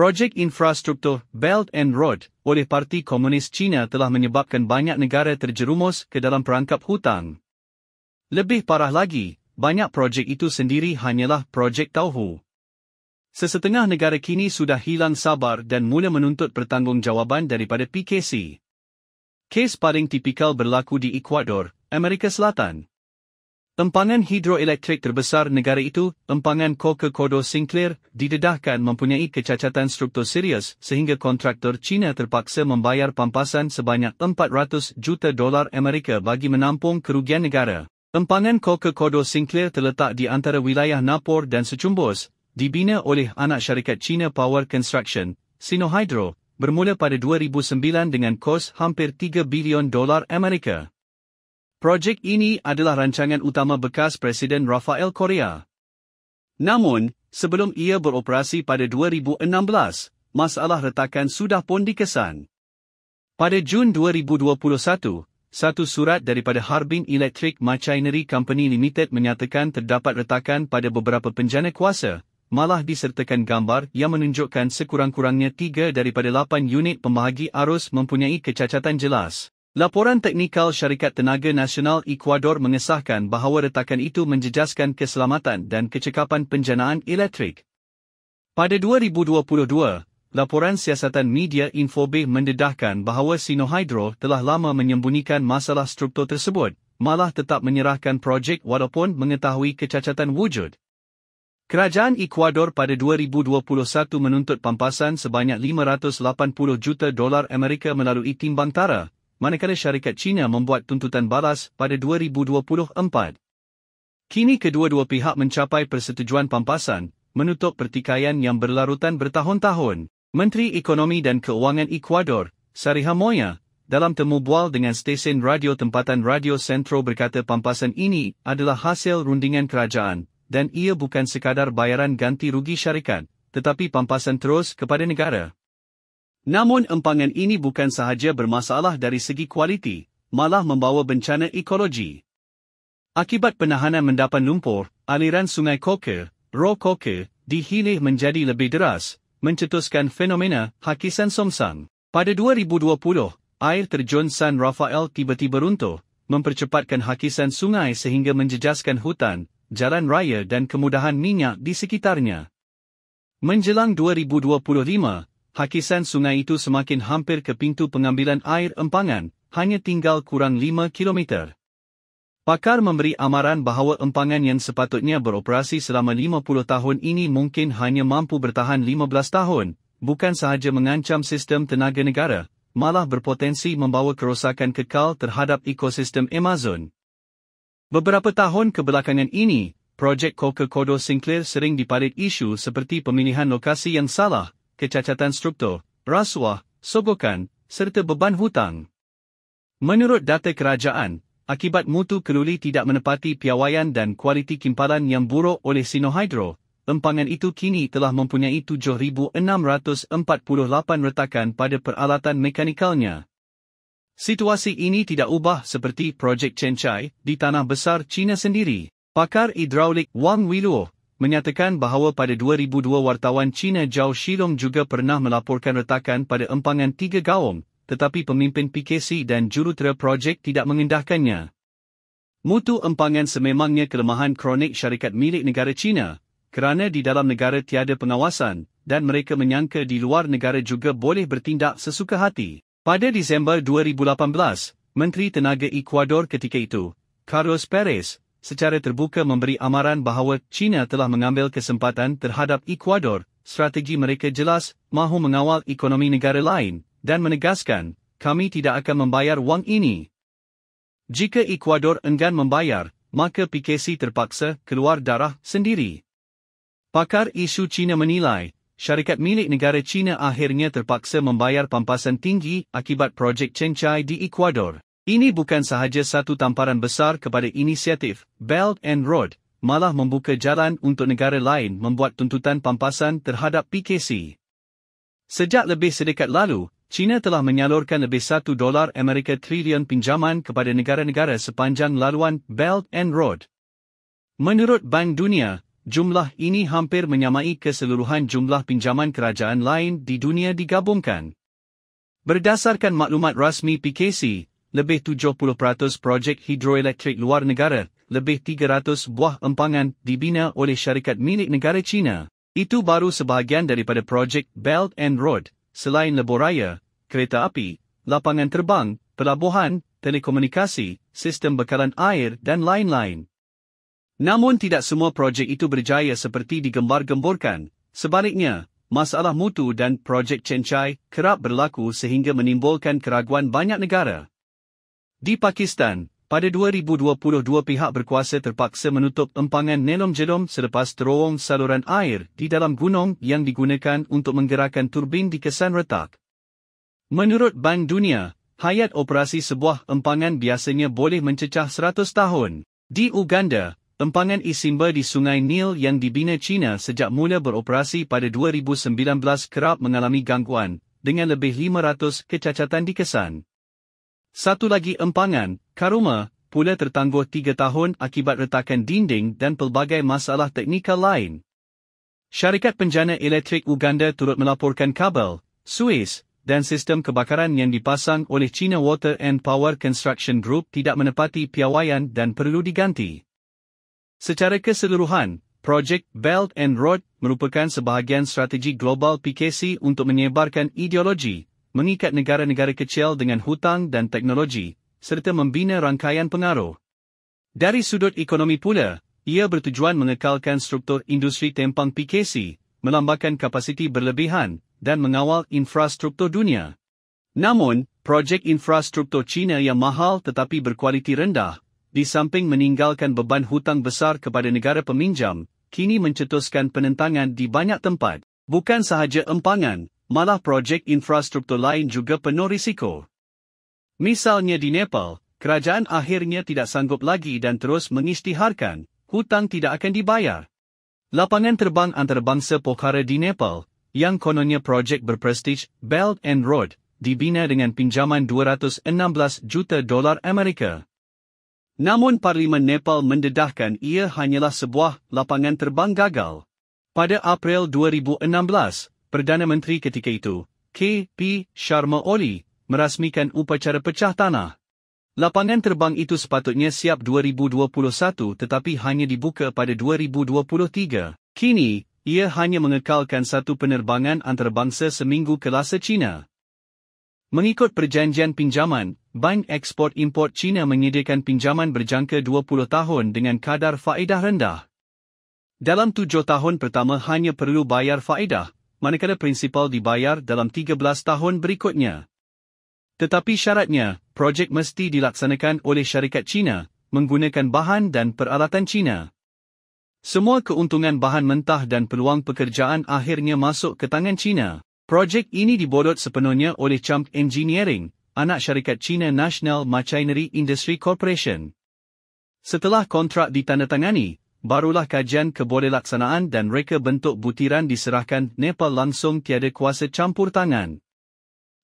Projek infrastruktur Belt and Road oleh Parti Komunis China telah menyebabkan banyak negara terjerumus ke dalam perangkap hutang. Lebih parah lagi, banyak projek itu sendiri hanyalah projek tauhu. Sesetengah negara kini sudah hilang sabar dan mula menuntut pertanggungjawaban daripada PKC. Kes paling tipikal berlaku di Ecuador, Amerika Selatan. Empangan hidroelektrik terbesar negara itu, empangan Coca-Codo Sinclair, didedahkan mempunyai kecacatan struktur serius sehingga kontraktor China terpaksa membayar pampasan sebanyak $400 juta Amerika bagi menampung kerugian negara. Empangan Coca-Codo Sinclair terletak di antara wilayah Napor dan Secumbos, dibina oleh anak syarikat China Power Construction, Sinohydro, bermula pada 2009 dengan kos hampir $3 bilion Amerika. Projek ini adalah rancangan utama bekas Presiden Rafael Correa. Namun, sebelum ia beroperasi pada 2016, masalah retakan sudah pun dikesan. Pada Jun 2021, satu surat daripada Harbin Electric Machinery Company Limited menyatakan terdapat retakan pada beberapa penjana kuasa, malah disertakan gambar yang menunjukkan sekurang-kurangnya 3 daripada 8 unit pembahagi arus mempunyai kecacatan jelas. Laporan teknikal Syarikat Tenaga Nasional Ecuador mengesahkan bahawa retakan itu menjejaskan keselamatan dan kecekapan penjanaan elektrik. Pada 2022, laporan siasatan media Infobe mendedahkan bahawa Sinohydro telah lama menyembunyikan masalah struktur tersebut, malah tetap menyerahkan projek walaupun mengetahui kecacatan wujud. Kerajaan Ecuador pada 2021 menuntut pampasan sebanyak $580 juta Amerika melalui timbang tara, manakala syarikat China membuat tuntutan balas pada 2024. Kini kedua-dua pihak mencapai persetujuan pampasan, menutup pertikaian yang berlarutan bertahun-tahun. Menteri Ekonomi dan Keuangan Ecuador, Sarija Moya, dalam temu bual dengan stesen radio tempatan Radio Centro berkata pampasan ini adalah hasil rundingan kerajaan, dan ia bukan sekadar bayaran ganti rugi syarikat, tetapi pampasan terus kepada negara. Namun empangan ini bukan sahaja bermasalah dari segi kualiti, malah membawa bencana ekologi. Akibat penahanan mendapan lumpur, aliran sungai Coca, Ro Coca, dihilir menjadi lebih deras, mencetuskan fenomena hakisan somsang. Pada 2020, air terjun San Rafael tiba-tiba runtuh, mempercepatkan hakisan sungai sehingga menjejaskan hutan, jalan raya dan kemudahan minyak di sekitarnya. Menjelang 2025, hakisan sungai itu semakin hampir ke pintu pengambilan air empangan, hanya tinggal kurang 5 km. Pakar memberi amaran bahawa empangan yang sepatutnya beroperasi selama 50 tahun ini mungkin hanya mampu bertahan 15 tahun, bukan sahaja mengancam sistem tenaga negara, malah berpotensi membawa kerosakan kekal terhadap ekosistem Amazon. Beberapa tahun kebelakangan ini, projek Coca-Codo Sinclair sering dipalit isu seperti pemilihan lokasi yang salah, kecacatan struktur, rasuah, sogokan, serta beban hutang. Menurut data kerajaan, akibat mutu keluli tidak menepati piawaian dan kualiti kimpalan yang buruk oleh Sinohydro, empangan itu kini telah mempunyai 7,648 retakan pada peralatan mekanikalnya. Situasi ini tidak ubah seperti projek Chencai di tanah besar China sendiri. Pakar hidraulik Wang Wiluo menyatakan bahawa pada 2002 wartawan China Zhao Shilong juga pernah melaporkan retakan pada empangan 3 gaung, tetapi pemimpin PKC dan jurutera projek tidak mengendahkannya. Mutu empangan sememangnya kelemahan kronik syarikat milik negara China, kerana di dalam negara tiada pengawasan, dan mereka menyangka di luar negara juga boleh bertindak sesuka hati. Pada Disember 2018, Menteri Tenaga Ecuador ketika itu, Carlos Perez, secara terbuka memberi amaran bahawa China telah mengambil kesempatan terhadap Ecuador, strategi mereka jelas, mahu mengawal ekonomi negara lain, dan menegaskan, kami tidak akan membayar wang ini. Jika Ecuador enggan membayar, maka PKC terpaksa keluar darah sendiri. Pakar isu China menilai, syarikat milik negara China akhirnya terpaksa membayar pampasan tinggi akibat projek Chencai di Ecuador. Ini bukan sahaja satu tamparan besar kepada inisiatif Belt and Road, malah membuka jalan untuk negara lain membuat tuntutan pampasan terhadap PKC. Sejak lebih sedekat lalu, China telah menyalurkan lebih $1 triliun pinjaman kepada negara-negara sepanjang laluan Belt and Road. Menurut Bank Dunia, Jumlah ini hampir menyamai keseluruhan jumlah pinjaman kerajaan lain di dunia digabungkan. Berdasarkan maklumat rasmi PKC, lebih 70% projek hidroelektrik luar negara, lebih 300 buah empangan dibina oleh syarikat milik negara China. Itu baru sebahagian daripada projek Belt and Road, selain lebuh-raya, kereta api, lapangan terbang, pelabuhan, telekomunikasi, sistem bekalan air dan lain-lain. Namun tidak semua projek itu berjaya seperti digembar-gemburkan. Sebaliknya, masalah mutu dan projek cencai kerap berlaku sehingga menimbulkan keraguan banyak negara. Di Pakistan, pada 2022 pihak berkuasa terpaksa menutup empangan Neelum Jhelum selepas terowong saluran air di dalam gunung yang digunakan untuk menggerakkan turbin di kesan retak. Menurut Bank Dunia, hayat operasi sebuah empangan biasanya boleh mencecah 100 tahun. Di Uganda, empangan Isimba di Sungai Nil yang dibina China sejak mula beroperasi pada 2019 kerap mengalami gangguan, dengan lebih 500 kecacatan dikesan. Satu lagi empangan, Karuma, pula tertangguh 3 tahun akibat retakan dinding dan pelbagai masalah teknikal lain. Syarikat Penjana Elektrik Uganda turut melaporkan kabel, suis, dan sistem kebakaran yang dipasang oleh China Water and Power Construction Group tidak menepati piawaian dan perlu diganti. Secara keseluruhan, projek Belt and Road merupakan sebahagian strategi global PKC untuk menyebarkan ideologi, mengikat negara-negara kecil dengan hutang dan teknologi, serta membina rangkaian pengaruh. Dari sudut ekonomi pula, ia bertujuan mengekalkan struktur industri tempang PKC, melambangkan kapasiti berlebihan, dan mengawal infrastruktur dunia. Namun, projek infrastruktur China yang mahal tetapi berkualiti rendah, di samping meninggalkan beban hutang besar kepada negara peminjam, kini mencetuskan penentangan di banyak tempat. Bukan sahaja empangan, malah projek infrastruktur lain juga penuh risiko. Misalnya di Nepal, kerajaan akhirnya tidak sanggup lagi dan terus mengisytiharkan, hutang tidak akan dibayar. Lapangan terbang antarabangsa Pokhara di Nepal, yang kononnya projek berprestij Belt and Road, dibina dengan pinjaman $216 juta Amerika. Namun Parlimen Nepal mendedahkan ia hanyalah sebuah lapangan terbang gagal. Pada April 2016, Perdana Menteri ketika itu, K.P. Sharma Oli, merasmikan upacara pecah tanah. Lapangan terbang itu sepatutnya siap 2021 tetapi hanya dibuka pada 2023. Kini, ia hanya mengekalkan satu penerbangan antarabangsa seminggu ke Lhasa China. Mengikut perjanjian pinjaman, Bank Ekspor-Import China menyediakan pinjaman berjangka 20 tahun dengan kadar faedah rendah. Dalam 7 tahun pertama hanya perlu bayar faedah, manakala prinsipal dibayar dalam 13 tahun berikutnya. Tetapi syaratnya, projek mesti dilaksanakan oleh syarikat China, menggunakan bahan dan peralatan China. Semua keuntungan bahan mentah dan peluang pekerjaan akhirnya masuk ke tangan China. Projek ini diborot sepenuhnya oleh Chump Engineering, anak syarikat China National Machinery Industry Corporation. Setelah kontrak ditandatangani, barulah kajian kebolehaksanaan dan reka bentuk butiran diserahkan Nepal langsung tiada kuasa campur tangan.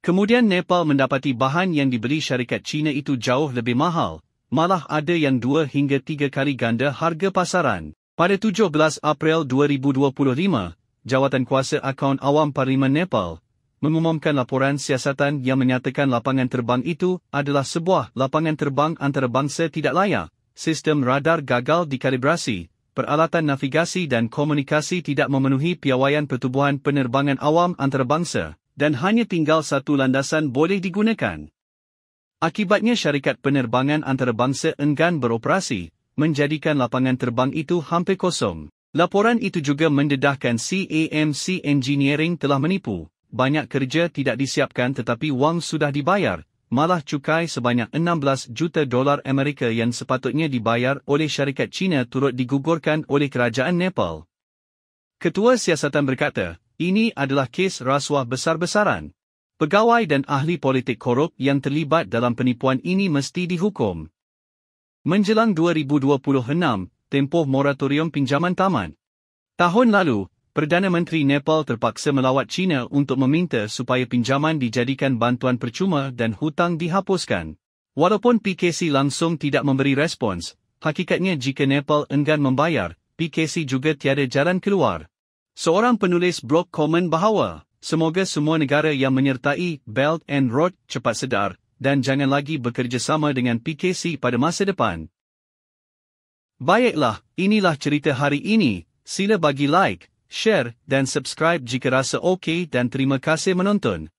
Kemudian Nepal mendapati bahan yang dibeli syarikat China itu jauh lebih mahal, malah ada yang 2 hingga 3 kali ganda harga pasaran. Pada 17 April 2025, Jawatan Kuasa Akaun Awam Parlimen Nepal mengumumkan laporan siasatan yang menyatakan lapangan terbang itu adalah sebuah lapangan terbang antarabangsa tidak layak, sistem radar gagal dikalibrasi, peralatan navigasi dan komunikasi tidak memenuhi piawaian pertubuhan penerbangan awam antarabangsa, dan hanya tinggal satu landasan boleh digunakan. Akibatnya syarikat penerbangan antarabangsa enggan beroperasi, menjadikan lapangan terbang itu hampir kosong. Laporan itu juga mendedahkan CAMC Engineering telah menipu, banyak kerja tidak disiapkan tetapi wang sudah dibayar, malah cukai sebanyak $16 juta Amerika yang sepatutnya dibayar oleh syarikat China turut digugurkan oleh kerajaan Nepal. Ketua siasatan berkata, ini adalah kes rasuah besar-besaran. Pegawai dan ahli politik korup yang terlibat dalam penipuan ini mesti dihukum. Menjelang 2026, tempoh moratorium pinjaman tamat. Tahun lalu, Perdana Menteri Nepal terpaksa melawat China untuk meminta supaya pinjaman dijadikan bantuan percuma dan hutang dihapuskan. Walaupun PKC langsung tidak memberi respons, hakikatnya jika Nepal enggan membayar, PKC juga tiada jalan keluar. Seorang penulis blog komen bahawa, semoga semua negara yang menyertai Belt and Road cepat sedar, dan jangan lagi bekerjasama dengan PKC pada masa depan. Baiklah, inilah cerita hari ini. Sila bagi like, share dan subscribe jika rasa okey dan terima kasih menonton.